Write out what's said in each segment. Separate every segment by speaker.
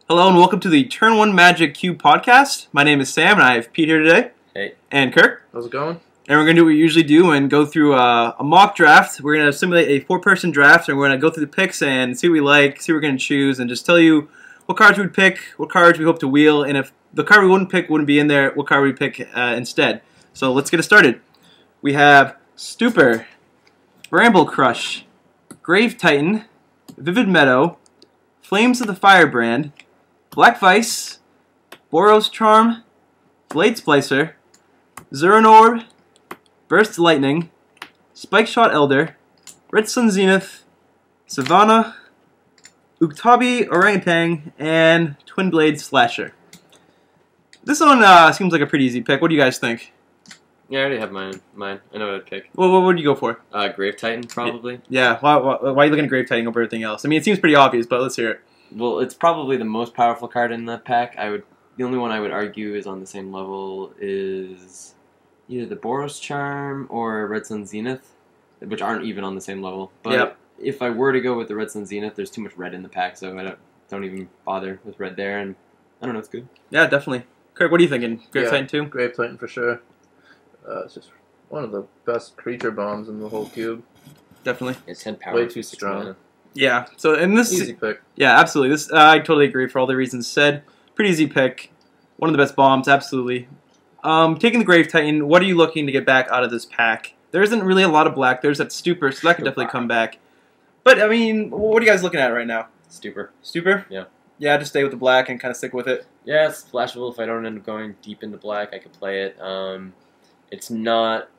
Speaker 1: Hello and welcome to the Turn 1 Magic Cube podcast. My name is Sam and I have Pete here today.
Speaker 2: Hey.
Speaker 1: And Kirk.
Speaker 3: How's it going?
Speaker 1: And we're going to do what we usually do and go through a mock draft. We're going to simulate a 4-person draft and we're going to go through the picks and see what we like, see what we're going to choose, and just tell you what cards we would pick, what cards we hope to wheel, and if the card we wouldn't pick wouldn't be in there, what card we pick instead. So let's get it started. We have Stupor, Bramble Crush, Grave Titan, Vivid Meadow, Flames of the Firebrand, Black Vice, Boros Charm, Blade Splicer, Zuran Orb, Burst Lightning, Spike Shot Elder, Red Sun Zenith, Savannah, Uktabi Orangutan, and Twin Blade Slasher. This one seems like a pretty easy pick. What do you guys think?
Speaker 2: Yeah, I already have mine. I know what I'd pick.
Speaker 1: Well, what would you go for?
Speaker 2: Grave Titan, probably.
Speaker 1: Yeah, why are you looking at Grave Titan over everything else? I mean, it seems pretty obvious, but let's hear it.
Speaker 2: Well, it's probably the most powerful card in the pack. The only one I would argue is on the same level is either the Boros Charm or Red Sun Zenith, which aren't even on the same level. But if I were to go with the Red Sun Zenith, there's too much red in the pack, so I don't even bother with red there, and I don't know, it's good.
Speaker 1: Yeah, definitely. Kirk, what are you thinking? Grave Titan too?
Speaker 3: Grave Titan for sure. It's just one of the best creature bombs in the whole cube.
Speaker 1: Definitely.
Speaker 2: It's 10 power.
Speaker 3: Way too strong.
Speaker 1: Yeah. So in this
Speaker 3: easy pick.
Speaker 1: Yeah, absolutely. This I totally agree for all the reasons said. Pretty easy pick. One of the best bombs, absolutely. Taking the Grave Titan, what are you looking to get back out of this pack? There isn't really a lot of black. There's that Stupor, so that could definitely come back. But I mean, what are you guys looking at right now?
Speaker 2: Stupor.
Speaker 1: Stupor?
Speaker 2: Yeah.
Speaker 1: Yeah, just stay with the black and kind of stick with it.
Speaker 2: Yeah, it's splashable. If I don't end up going deep into black, I could play it. It's not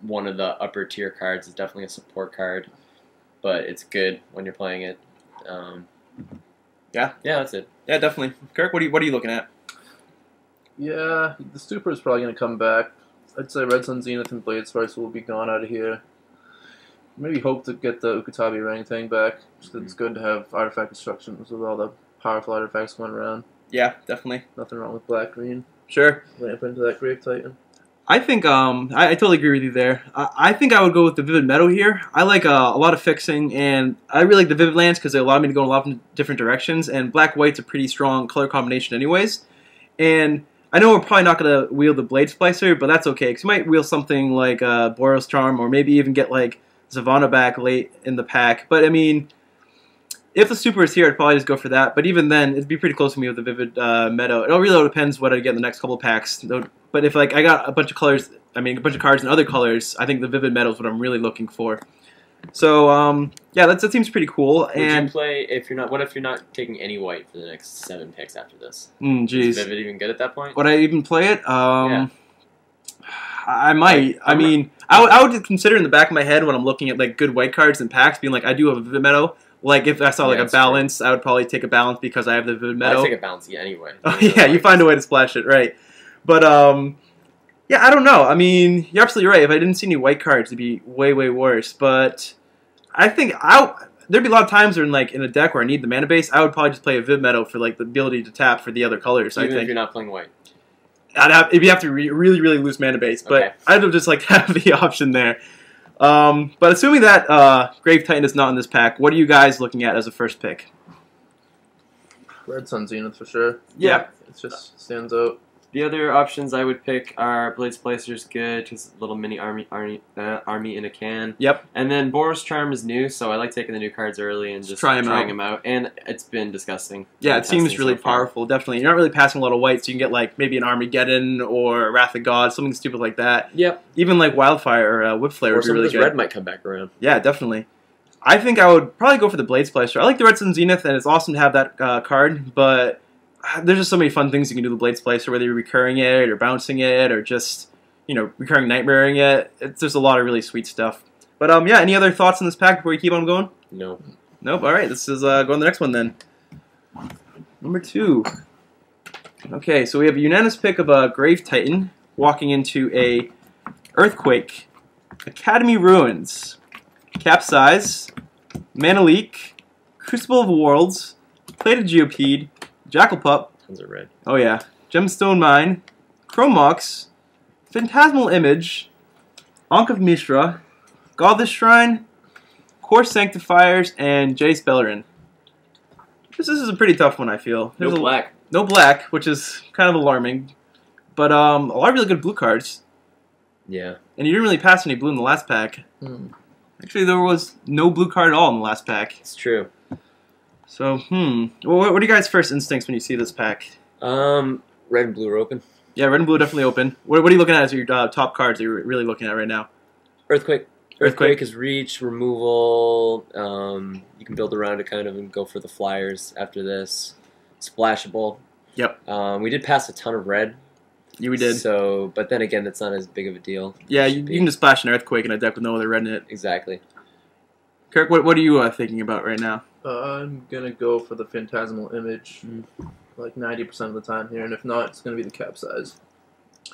Speaker 2: one of the upper tier cards. It's definitely a support card, but it's good when you're playing it. Yeah, that's it.
Speaker 1: Yeah, definitely. Kirk, what are you looking at?
Speaker 3: Yeah, the Stupor is probably going to come back. I'd say Red Sun Zenith and Blade Splicer will be gone out of here. Maybe hope to get the Uktabi Orangutan back, just 'cause it's good to have artifact destructions with all the powerful artifacts going around.
Speaker 1: Yeah, definitely.
Speaker 3: Nothing wrong with black-green.
Speaker 1: Sure.
Speaker 3: Lamp into that Grave Titan.
Speaker 1: I think I totally agree with you there. I think I would go with the Vivid Meadow here. I like a lot of fixing, and I really like the Vivid lands because they allow me to go in a lot of different directions, and Black-White's a pretty strong color combination anyways. And I know we're probably not going to wheel the Blade Splicer, but that's okay, because you might wheel something like Boros Charm, or maybe even get like Savannah back late in the pack. But I mean, if the Stupor is here, I'd probably just go for that. But even then, it'd be pretty close to me with the Vivid Meadow. It all really depends what I get in the next couple packs. But if like I got a bunch of colors, a bunch of cards in other colors, I think the Vivid Meadow is what I'm really looking for. So yeah, that seems pretty cool.
Speaker 2: Would you play if you're not? What if you're not taking any white for the next 7 picks after this?
Speaker 1: Jeez.
Speaker 2: Is Vivid even good at that point?
Speaker 1: Would I even play it?
Speaker 2: Yeah.
Speaker 1: I might. I mean, I would consider in the back of my head when I'm looking at like good white cards and packs, being like, I do have a Vivid Meadow. Like if I saw like a balance, I would probably take a balance because I have the Vivid Meadow.
Speaker 2: I'd take a balance anyway.
Speaker 1: Oh yeah, you find a way to splash it, right? But yeah, I don't know. I mean, you're absolutely right. If I didn't see any white cards, it'd be way worse. But I think there'd be a lot of times where in a deck where I need the mana base, I would probably just play a Vivid Meadow for like the ability to tap for the other colors.
Speaker 2: Even
Speaker 1: I think
Speaker 2: if you're not playing white.
Speaker 1: It'd have to really lose mana base, but
Speaker 2: okay.
Speaker 1: I'd just like to have the option there. But assuming that Grave Titan is not in this pack, what are you guys looking at as a first pick?
Speaker 3: Red Sun Zenith for sure.
Speaker 1: Yeah.
Speaker 3: It just stands out.
Speaker 2: The other options I would pick are Blade Splicer's good, just a little mini army in a can.
Speaker 1: Yep.
Speaker 2: And then Boros Charm is new, so I like taking the new cards early and just trying them out. And it's been disgusting.
Speaker 1: Yeah, it seems really powerful, definitely. You're not really passing a lot of white, so you can get like maybe an Armageddon or Wrath of God, something stupid like that.
Speaker 2: Yep.
Speaker 1: Even like Wildfire or Whip Flare would be really good.
Speaker 2: Or some of this red might come back around.
Speaker 1: Yeah, definitely. I think I would probably go for the Blade Splicer. I like the Red Sun Zenith, and it's awesome to have that card, but there's just so many fun things you can do with Blade Splicer, whether you're recurring it or bouncing it or just, recurring nightmaring it. There's a lot of really sweet stuff. But yeah, any other thoughts on this pack before we keep on going?
Speaker 2: No.
Speaker 1: Nope. All right, this is go on the next one then. Number 2. Okay, so we have a unanimous pick of a Grave Titan walking into a Earthquake, Academy Ruins, Capsize, Mana Leak, Crucible of Worlds, Plated Geopede, Jackal Pup.
Speaker 2: Tons of red.
Speaker 1: Oh yeah. Gemstone Mine, Chrome Mox, Phantasmal Image, Ankh of Mishra, Godless Shrine, Core Sanctifiers, and Jace Bellerin. This is a pretty tough one, I feel.
Speaker 2: No black.
Speaker 1: No black, which is kind of alarming. But a lot of really good blue cards.
Speaker 2: Yeah.
Speaker 1: And you didn't really pass any blue in the last pack. Actually, there was no blue card at all in the last pack.
Speaker 2: It's true.
Speaker 1: So, Well, what are you guys' first instincts when you see this pack?
Speaker 2: Red and blue are open.
Speaker 1: Yeah, red and blue are definitely open. What are you looking at as your top cards that you're really looking at right now?
Speaker 2: Earthquake. Earthquake is reach, removal. You can build around it kind of and go for the flyers after this. Splashable.
Speaker 1: Yep.
Speaker 2: We did pass a ton of red.
Speaker 1: Yeah, we did.
Speaker 2: So, but then again, that's not as big of a deal.
Speaker 1: Yeah, you can just splash an Earthquake in a deck with no other red in it.
Speaker 2: Exactly.
Speaker 1: Kirk, what are you thinking about right now?
Speaker 3: I'm gonna go for the Phantasmal Image, like 90% of the time here, and if not, it's gonna be the Capsize.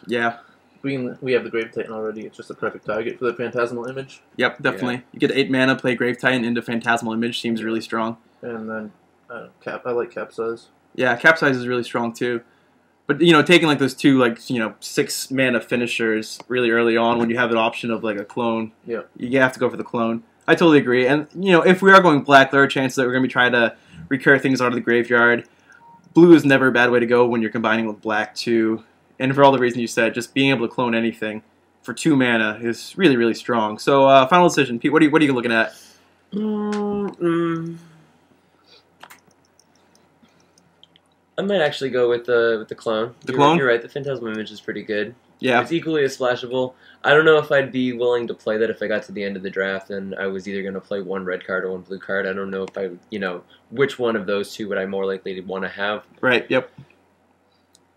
Speaker 1: Yeah.
Speaker 3: We have the Grave Titan already. It's just a perfect target for the Phantasmal Image.
Speaker 1: Yep, definitely. Yeah. You get 8 mana, play Grave Titan into Phantasmal Image. Seems really strong.
Speaker 3: And then I like Capsize.
Speaker 1: Yeah, Capsize is really strong too. But taking like those two 6 mana finishers really early on when you have an option of like a clone, you have to go for the clone. I totally agree. And if we are going black, there are chances that we're going to be trying to recur things out of the graveyard. Blue is never a bad way to go when you're combining with black too. And for all the reasons you said, just being able to clone anything for 2 mana is really, really strong. So final decision, Pete. What are you looking at?
Speaker 2: I might actually go with the clone.
Speaker 1: The clone?
Speaker 2: You're right. The Phantasmal Image is pretty good.
Speaker 1: Yeah.
Speaker 2: It's equally as splashable. I don't know if I'd be willing to play that if I got to the end of the draft and I was either going to play 1 red card or 1 blue card. I don't know if I, which one of those two would I more likely to want to have.
Speaker 1: Right. Yep.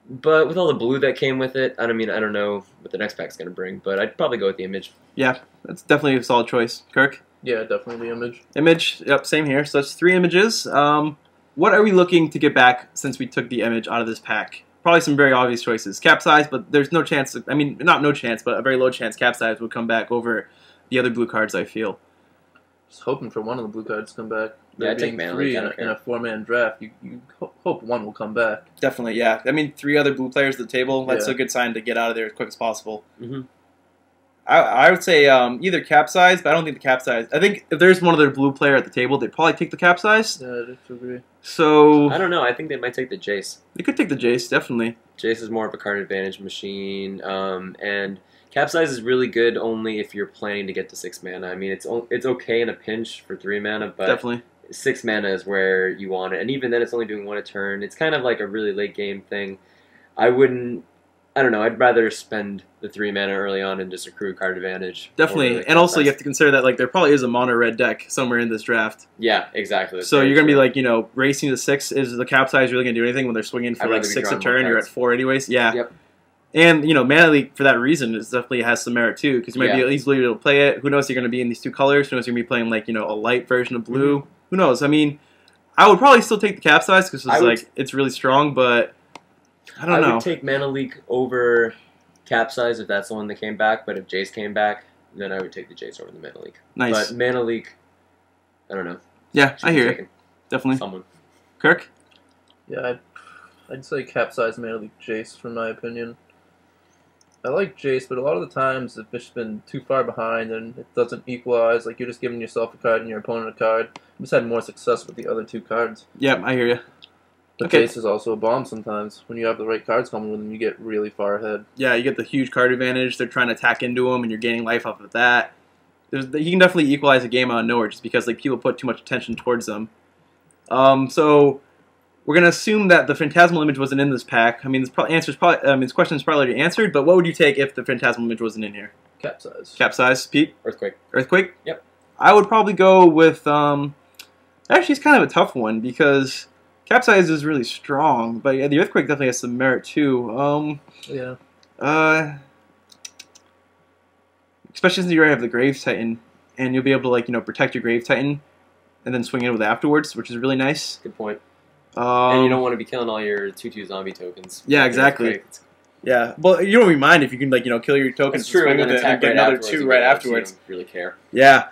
Speaker 2: But with all the blue that came with it, I don't know what the next pack's going to bring, but I'd probably go with the Image.
Speaker 1: Yeah, that's definitely a solid choice. Kirk?
Speaker 3: Yeah, definitely the Image.
Speaker 1: Image. Yep. Same here. So that's 3 images. What are we looking to get back since we took the Image out of this pack? Probably some very obvious choices. Capsize, but there's no chance. Not no chance, but a very low chance Capsize would come back over the other blue cards, I feel.
Speaker 3: Just hoping for one of the blue cards to come back.
Speaker 2: Yeah, take mana.
Speaker 3: 3 in a 4-man draft. You hope one will come back.
Speaker 1: Definitely, yeah. 3 other blue players at the table, that's a good sign to get out of there as quick as possible.
Speaker 2: Mm-hmm.
Speaker 1: I would say either Capsize, but I don't think the Capsize. I think if there's one other blue player at the table, they'd probably take the Capsize.
Speaker 3: Yeah, I agree.
Speaker 1: So
Speaker 2: I don't know. I think they might take the Jace.
Speaker 1: They could take the Jace, definitely.
Speaker 2: Jace is more of a card advantage machine, and Capsize is really good only if you're planning to get to 6 mana. It's okay in a pinch for 3 mana, but
Speaker 1: definitely
Speaker 2: 6 mana is where you want it, and even then, it's only doing 1 a turn. It's kind of like a really late game thing. I don't know. I'd rather spend the 3 mana early on and just accrue card advantage.
Speaker 1: Definitely, and also you have to consider that there probably is a mono red deck somewhere in this draft.
Speaker 2: Yeah, exactly. That's
Speaker 1: so you're gonna be racing to 6. Is the Capsize really gonna do anything when they're swinging for 6 a turn? You're at 4 anyways. Yeah.
Speaker 2: Yep.
Speaker 1: And Mana Leak for that reason is definitely has some merit too, because you might be easily able to play it. Who knows? You're gonna be in these 2 colors. Who knows? You're gonna be playing a light version of blue. Mm-hmm. Who knows? I would probably still take the Capsize because it's really strong, but I don't know.
Speaker 2: I would take Mana Leak over Capsize if that's the one that came back, but if Jace came back, then I would take the Jace over the Mana Leak.
Speaker 1: Nice.
Speaker 2: But Mana Leak, I don't know.
Speaker 1: Yeah, I hear you. Definitely.
Speaker 2: Someone.
Speaker 1: Kirk?
Speaker 3: Yeah, I'd say Capsize Mana Leak Jace, from my opinion. I like Jace, but a lot of the times if it's been too far behind and it doesn't equalize, you're just giving yourself a card and your opponent a card. I've just had more success with the other 2 cards.
Speaker 1: Yep, I hear you.
Speaker 3: But Jace is also a bomb sometimes. When you have the right cards coming with them, you get really far ahead. Yeah,
Speaker 1: you get the huge card advantage. They're trying to attack into them, and you're gaining life off of that. You can definitely equalize a game out of nowhere just because people put too much attention towards them. So we're gonna assume that the Phantasmal Image wasn't in this pack. This question is probably already answered. But what would you take if the Phantasmal Image wasn't in here?
Speaker 3: Capsize.
Speaker 1: Capsize, Pete.
Speaker 2: Earthquake.
Speaker 1: Yep. I would probably go with. Actually, it's kind of a tough one because Capsize is really strong, but the Earthquake definitely has some merit too.
Speaker 3: Yeah.
Speaker 1: Especially since you already have the Grave Titan, and you'll be able to protect your Grave Titan, and then swing in with it afterwards, which is really nice.
Speaker 2: Good point. And you don't want to be killing all your 2/2 zombie tokens.
Speaker 1: Yeah, exactly. Yeah, well, you don't really mind if you can kill your tokens,
Speaker 2: That's true,
Speaker 1: swing with it, and get another 2 right afterwards.
Speaker 2: You don't really care.
Speaker 1: Yeah.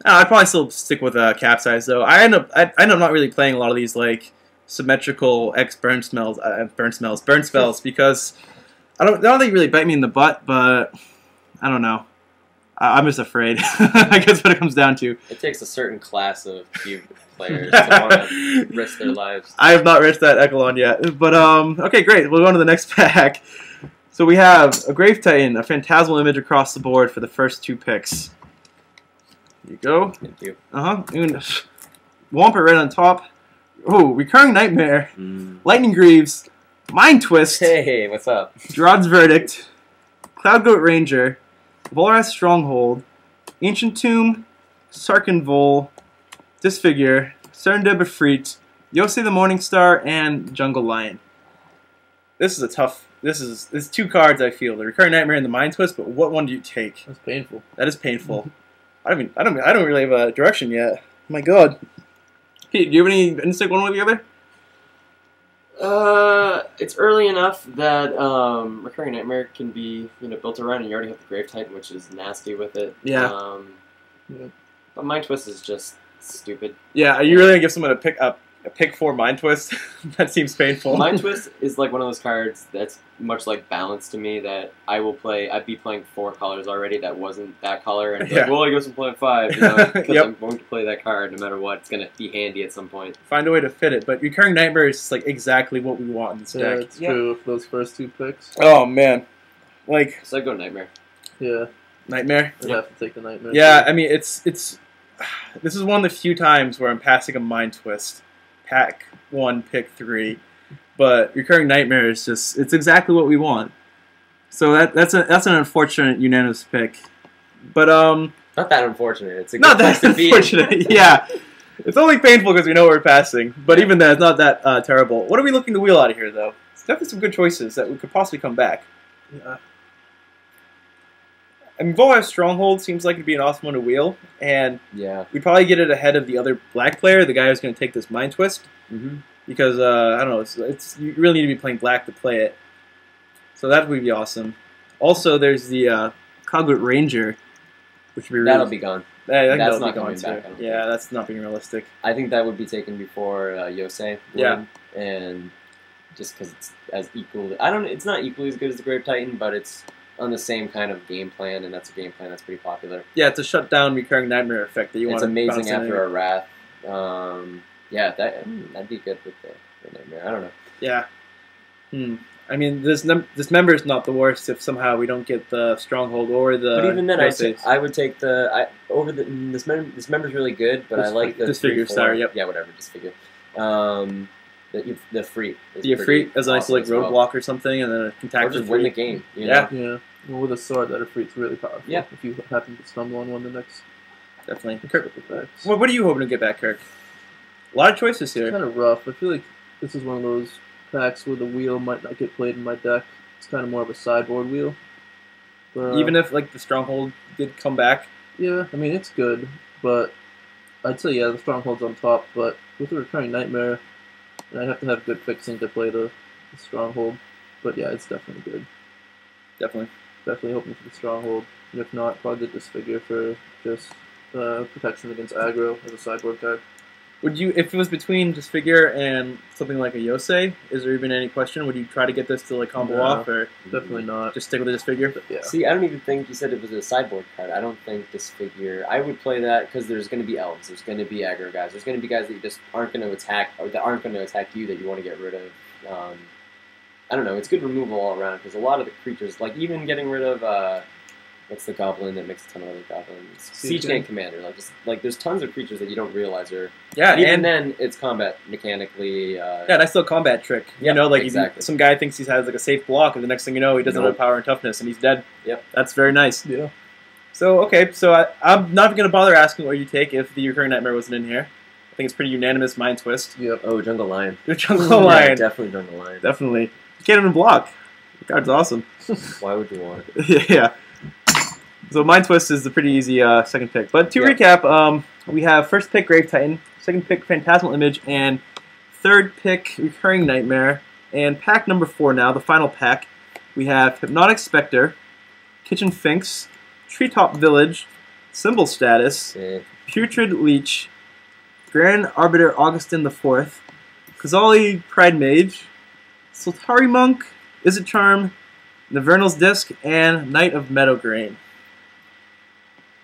Speaker 1: I'd probably still stick with Capsize though. I end up not really playing a lot of these symmetrical burn spells because I don't think really bite me in the butt, but I don't know. I'm just afraid. I guess what it comes down to.
Speaker 2: It takes a certain class of cube players to want to risk their lives.
Speaker 1: I have not risked that Echelon yet. But, okay, great. We'll go on to the next pack. So we have a Grave Titan, a Phantasmal Image across the board for the first 2 picks. There you go.
Speaker 2: Thank you.
Speaker 1: Wampa right on top. Oh, Recurring Nightmare. Lightning Greaves. Mind Twist.
Speaker 2: Hey, what's up?
Speaker 1: Gerard's Verdict. Cloud Goat Ranger. Volrath Stronghold. Ancient Tomb. Sarkin Vol. Disfigure. Serendib Efreet. Yosei the Morningstar. And Jungle Lion. This is a tough... This is 2 cards, I feel. The Recurring Nightmare and the Mind Twist, but what one do you take?
Speaker 3: That's painful.
Speaker 1: That is painful. I don't really have a direction yet. My God. Pete, do you have any instinct one way or the other?
Speaker 2: It's early enough that Recurring Nightmare can be built around, and you already have the Grave Titan, which is nasty with it.
Speaker 1: Yeah.
Speaker 2: But Mind Twist is just stupid.
Speaker 1: Yeah, are you really gonna give someone a pick 4 Mind Twist? That seems painful.
Speaker 2: Mind Twist is like one of those cards that's much like Balance to me that I will play. I'd be playing 4 colors already that wasn't that color, and
Speaker 1: Yeah.
Speaker 2: like, well, I guess I'm playing 5, because
Speaker 1: Yep.
Speaker 2: I'm going to play that card no matter what. It's going to be handy at some point.
Speaker 1: Find a way to fit it, but Recurring Nightmare is like exactly what we want in this
Speaker 3: Yeah,
Speaker 1: deck.
Speaker 3: it's true for those first 2 picks.
Speaker 1: Oh man, like
Speaker 2: So I go Nightmare.
Speaker 3: Yeah,
Speaker 1: Nightmare.
Speaker 3: I'd have to take the Nightmare.
Speaker 1: Yeah, I mean it's this is one of the few times where I'm passing a Mind Twist. Pack 1, pick 3, but Recurring Nightmare is it's exactly what we want. So that's an unfortunate unanimous pick, but
Speaker 2: Not that unfortunate. It's a good
Speaker 1: not that
Speaker 2: place to be in.
Speaker 1: unfortunate. Yeah, it's only painful because we know we're passing, but even then, it's not that terrible. What are we looking to wheel out of here, though? It's definitely some good choices that we could possibly come back.
Speaker 3: Yeah.
Speaker 1: I mean, Volrath Stronghold seems like it'd be an awesome one to wheel, and
Speaker 2: Yeah.
Speaker 1: we'd probably get it ahead of the other black player, the guy who's going to take this Mind Twist, because, I don't know, it's you really need to be playing black to play it. So that would be awesome. Also, there's the Cloud Goat Ranger, which would be really...
Speaker 2: That'll be gone.
Speaker 1: That'll
Speaker 2: That's
Speaker 1: be
Speaker 2: not
Speaker 1: gone
Speaker 2: coming
Speaker 1: too.
Speaker 2: back, I don't
Speaker 1: Yeah,
Speaker 2: think.
Speaker 1: that's not being realistic.
Speaker 2: I think that would be taken before Yosei.
Speaker 1: Yeah.
Speaker 2: And just because it's as equal... It's not equally as good as the Grave Titan, but it's on the same kind of game plan, and that's a game plan that's pretty popular.
Speaker 1: Yeah, it's a shutdown Recurring Nightmare effect that you want
Speaker 2: It's
Speaker 1: to
Speaker 2: amazing
Speaker 1: bounce in
Speaker 2: after a Wrath. Yeah, that'd be good with the Nightmare. I don't know.
Speaker 1: Yeah. I mean, this member is not the worst if somehow we don't get the Stronghold or the...
Speaker 2: But even then,
Speaker 1: Yosei.
Speaker 2: I would take this member's really good, but I like the
Speaker 1: Disfigure,
Speaker 2: 3/4.
Speaker 1: sorry, yep.
Speaker 2: Yeah, whatever, Disfigure. The Freet.
Speaker 1: The Efreet as a nice
Speaker 2: awesome
Speaker 1: like
Speaker 2: as well.
Speaker 1: roadblock or something, and then a contact
Speaker 2: Or just win the game. You know?
Speaker 1: Yeah.
Speaker 3: Yeah. Well, with a sword, that Efreet's really powerful.
Speaker 2: Yeah.
Speaker 3: If you happen to stumble on one the next
Speaker 1: Definitely. Kirk,
Speaker 3: effects.
Speaker 1: what are you hoping to get back, Kirk? A lot of choices
Speaker 3: It's
Speaker 1: here.
Speaker 3: kind of rough. I feel like this is one of those packs where the wheel might not get played in my deck. It's kind of more of a sideboard wheel. But,
Speaker 1: Even if like the Stronghold did come back.
Speaker 3: yeah, I mean it's good, but I'd say yeah, the Stronghold's on top. But with the Recurring Nightmare, I'd have to have good fixing to play the Stronghold. But yeah, it's definitely good.
Speaker 1: Definitely.
Speaker 3: Definitely hoping for the Stronghold. And if not, probably the Disfigure for just protection against aggro as a sideboard card.
Speaker 1: Would you, if it was between Disfigure and something like a Yosei, is there even any question? Would you try to get this to like combo
Speaker 3: No.
Speaker 1: off, or
Speaker 3: Definitely not.
Speaker 1: just stick with the Disfigure?
Speaker 3: But yeah.
Speaker 2: See, I don't even think you said it was a sideboard card. I don't think Disfigure. I would play that because there's going to be elves. There's going to be aggro guys. There's going to be guys that you just aren't going to attack, or that aren't going to attack you that you want to get rid of. I don't know. It's good removal all around because a lot of the creatures, like even getting rid of what's the goblin that makes a ton of other goblins? Siege Gang Commander. Like there's tons of creatures that you don't realize are.
Speaker 1: Yeah,
Speaker 2: And even
Speaker 1: and
Speaker 2: then, it's combat mechanically.
Speaker 1: yeah, nice little combat trick.
Speaker 2: Yeah,
Speaker 1: You know, like
Speaker 2: exactly.
Speaker 1: some guy thinks he has like a safe block, and the next thing you know, he doesn't
Speaker 2: Nope.
Speaker 1: have power and toughness, and he's dead.
Speaker 2: Yep.
Speaker 1: That's very nice.
Speaker 3: Yeah.
Speaker 1: So okay, so I'm not going to bother asking what you take if the Recurring Nightmare wasn't in here. I think it's pretty unanimous Mind Twist.
Speaker 3: Yep.
Speaker 2: Oh, Jungle Lion.
Speaker 1: The Jungle
Speaker 2: Yeah,
Speaker 1: Lion,
Speaker 2: definitely Jungle Lion.
Speaker 1: definitely. You can't even block. The card's awesome.
Speaker 2: Why would you want it?
Speaker 1: Yeah. So Mind Twist is the pretty easy second pick. But to
Speaker 2: Yeah.
Speaker 1: recap, we have first pick Grave Titan, second pick Phantasmal Image, and third pick Recurring Nightmare. And pack number 4 now, the final pack, we have Hypnotic Spectre, Kitchen Finks, Treetop Village, Symbol Status,
Speaker 2: Eh.
Speaker 1: Putrid Leech, Grand Arbiter Augustin IV, Kazali Pride Mage, Soltari Monk, Izzet Charm, Navernal's Disc, and Knight of Meadowgrain.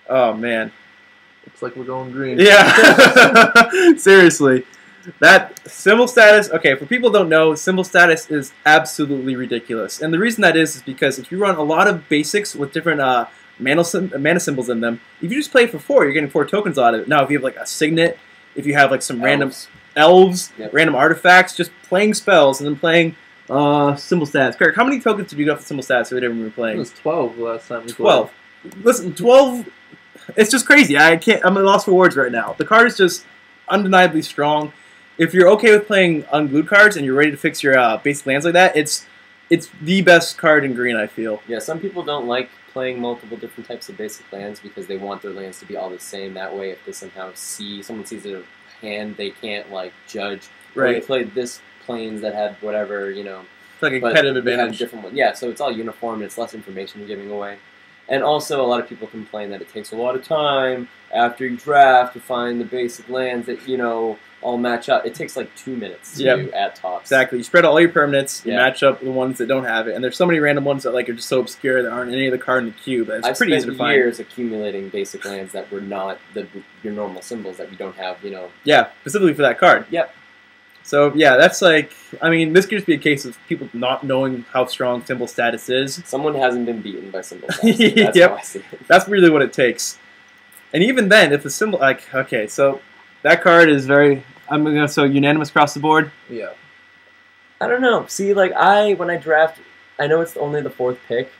Speaker 1: Oh man.
Speaker 3: Looks like we're going green.
Speaker 1: Yeah. Seriously. That symbol status, okay, for people who don't know, symbol status is absolutely ridiculous. And the reason that is because if you run a lot of basics with different mana symbols in them, if you just play for 4, you're getting 4 tokens out of it. Now, if you have like a signet, if you have like some random elves, random artifacts, just playing spells and then playing symbol status. Kirk, how many tokens did you get for symbol status the other day when we were playing?
Speaker 3: It was 12 last time we played.
Speaker 1: 12. Listen, 12, it's just crazy. I'm at a loss for words right now. The card is just undeniably strong. If you're okay with playing unglued cards and you're ready to fix your basic lands like that, it's the best card in green, I feel.
Speaker 2: Yeah, some people don't like playing multiple different types of basic lands because they want their lands to be all the same. That way, if they somehow someone sees a hand, they can't like judge.
Speaker 1: Right.
Speaker 2: They played this planes that had whatever, you know.
Speaker 1: It's like a competitive
Speaker 2: advantage.
Speaker 1: advantage.
Speaker 2: Different one. Yeah, so it's all uniform and it's less information you're giving away. And also, a lot of people complain that it takes a lot of time after you draft to find the basic lands that, you know, all match up. It takes like 2 minutes to do at tops.
Speaker 1: Exactly. You spread out all your permanents, you match up the ones that don't have it. And there's so many random ones that like are just so obscure that aren't any of the card in the cube. It's
Speaker 2: I've
Speaker 1: pretty easy to
Speaker 2: spent
Speaker 1: find.
Speaker 2: years accumulating basic lands that were not your normal symbols that we don't have, you know.
Speaker 1: Yeah, specifically for that card.
Speaker 2: Yep.
Speaker 1: So, yeah, that's like, I mean, this could just be a case of people not knowing how strong symbol status is.
Speaker 2: Someone hasn't been beaten by symbol status. That's how I see it.
Speaker 1: That's really what it takes. And even then, if the symbol, like, okay, so that card is very, I'm going to so unanimous across the board?
Speaker 3: Yeah.
Speaker 2: I don't know. See, like, when I draft, I know it's only the 4th pick,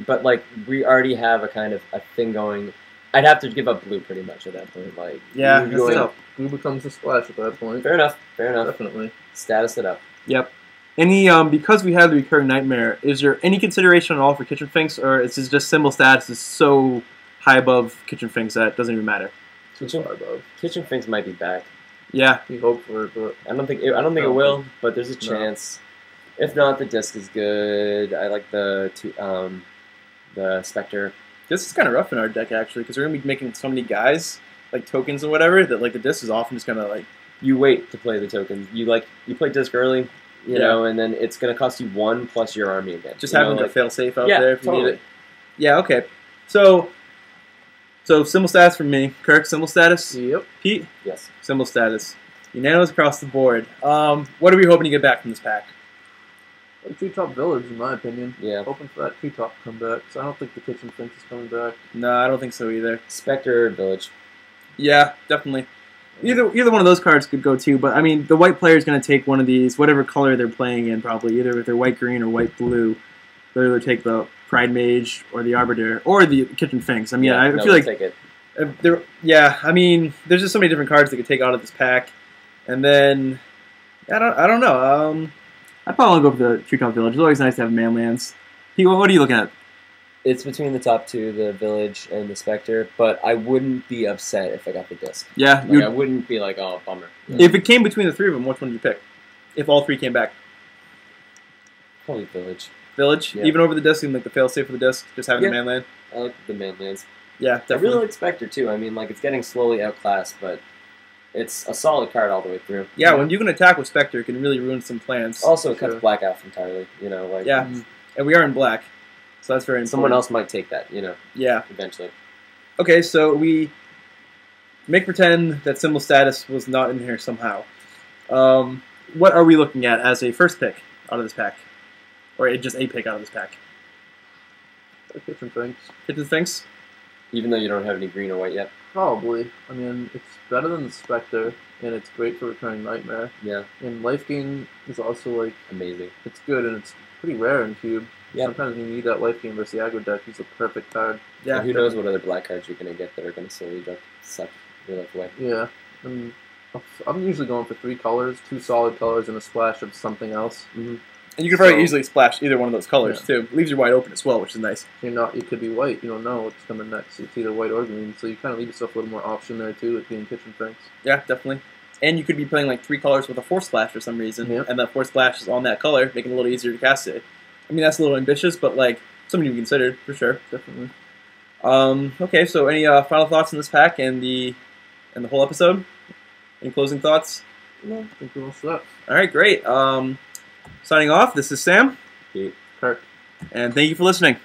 Speaker 2: but, like, we already have a kind of a thing going. I'd have to give up blue pretty much at that point. Like,
Speaker 1: yeah, that's tough.
Speaker 3: Blue becomes a splash at that point.
Speaker 2: Fair enough. Fair enough.
Speaker 3: Definitely.
Speaker 2: Status it up.
Speaker 1: Yep. Any because we have the recurring nightmare, is there any consideration at all for Kitchen Finks, or is it just symbol status is so high above Kitchen Finks that it doesn't even matter?
Speaker 3: Too far above.
Speaker 2: Kitchen Finks might be back.
Speaker 1: Yeah.
Speaker 3: We hope for it, but
Speaker 2: I don't think it will, but there's a chance. If not, the disc is good. I like the Spectre.
Speaker 1: This is kind of rough in our deck actually, because we're gonna be making so many guys like tokens and whatever that like the disc is often just gonna like.
Speaker 2: You wait to play the tokens. You play disc early, you know, and then it's gonna cost you 1 plus your army again.
Speaker 1: Just having to fail safe out there if you need it. Yeah. Okay. So symbol status for me. Kirk, symbol status.
Speaker 3: Yep.
Speaker 1: Pete.
Speaker 2: Yes.
Speaker 1: Symbol status. Unanimous across the board. What are we hoping to get back from this pack?
Speaker 3: A Treetop Village, in my opinion.
Speaker 2: Yeah.
Speaker 3: Hoping for that Treetop to come back. So I don't think the Kitchen Finks is coming back.
Speaker 1: No, I don't think so either.
Speaker 2: Spectre Village.
Speaker 1: Yeah, definitely. Either one of those cards could go too, but I mean, the white player is going to take one of these, whatever color they're playing in, probably. Either if they're white-green or white-blue, they'll either take the Pride Mage or the Arbiter or the Kitchen Finks. I mean, I feel like
Speaker 2: take it.
Speaker 1: I mean, there's just so many different cards they could take out of this pack, and then I don't know. I'd probably go for the Treetop Village. It's always nice to have manlands. What are you looking at?
Speaker 2: It's between the top 2, the Village and the Spectre, but I wouldn't be upset if I got the disc.
Speaker 1: Yeah,
Speaker 2: I wouldn't be like, oh, bummer.
Speaker 1: If it came between the 3 of them, which one would you pick? If all 3 came back,
Speaker 2: probably Village.
Speaker 1: Village, even over the disc, and like the failsafe for the disc, just having the manland.
Speaker 2: I like the manlands.
Speaker 1: Yeah, definitely.
Speaker 2: I really like Spectre too. I mean, like it's getting slowly outclassed, but it's a solid card all the way through.
Speaker 1: Yeah, when you can attack with Spectre, it can really ruin some plans.
Speaker 2: Also, it cuts black out entirely. You know, like
Speaker 1: and we are in black, so that's very important.
Speaker 2: Someone else might take that. You know.
Speaker 1: Yeah.
Speaker 2: Eventually.
Speaker 1: Okay, so we make pretend that symbol status was not in here somehow. What are we looking at as a first pick out of this pack, or just a pick out of this pack?
Speaker 3: Kitchen Finks.
Speaker 1: Kitchen Finks.
Speaker 2: Even though you don't have any green or white yet.
Speaker 3: Probably. I mean, it's better than the Spectre, and it's great for Recurring Nightmare.
Speaker 2: Yeah.
Speaker 3: And Life Gain is also, like...
Speaker 2: amazing.
Speaker 3: It's good, and it's pretty rare in Cube.
Speaker 2: Yeah.
Speaker 3: Sometimes when you need that Life Gain versus the aggro deck, he's a perfect card.
Speaker 1: Yeah.
Speaker 2: And who knows what other black cards you're going to get that are going to slowly suck your life away.
Speaker 3: Yeah. And I'm usually going for 3 colors, 2 solid colors, and a splash of something else.
Speaker 2: Mm-hmm.
Speaker 1: And you can very easily splash either one of those colors, too. Leaves you wide open as well, which is nice.
Speaker 3: It could be white. You don't know what's coming next. It's either white or green, so you kind of leave yourself a little more option there, too, with being Kitchen Finks.
Speaker 1: Yeah, definitely. And you could be playing, like, 3 colors with a 4 splash for some reason, and that 4 splash is on that color, making it a little easier to cast it. I mean, that's a little ambitious, but, like, something to be considered, for sure.
Speaker 3: Definitely.
Speaker 1: Okay, so any final thoughts on this pack and the whole episode? Any closing thoughts?
Speaker 3: No, I think we're all set.
Speaker 1: All right, great. Signing off, this is Sam.
Speaker 2: Pete.
Speaker 3: Kirk.
Speaker 1: And thank you for listening.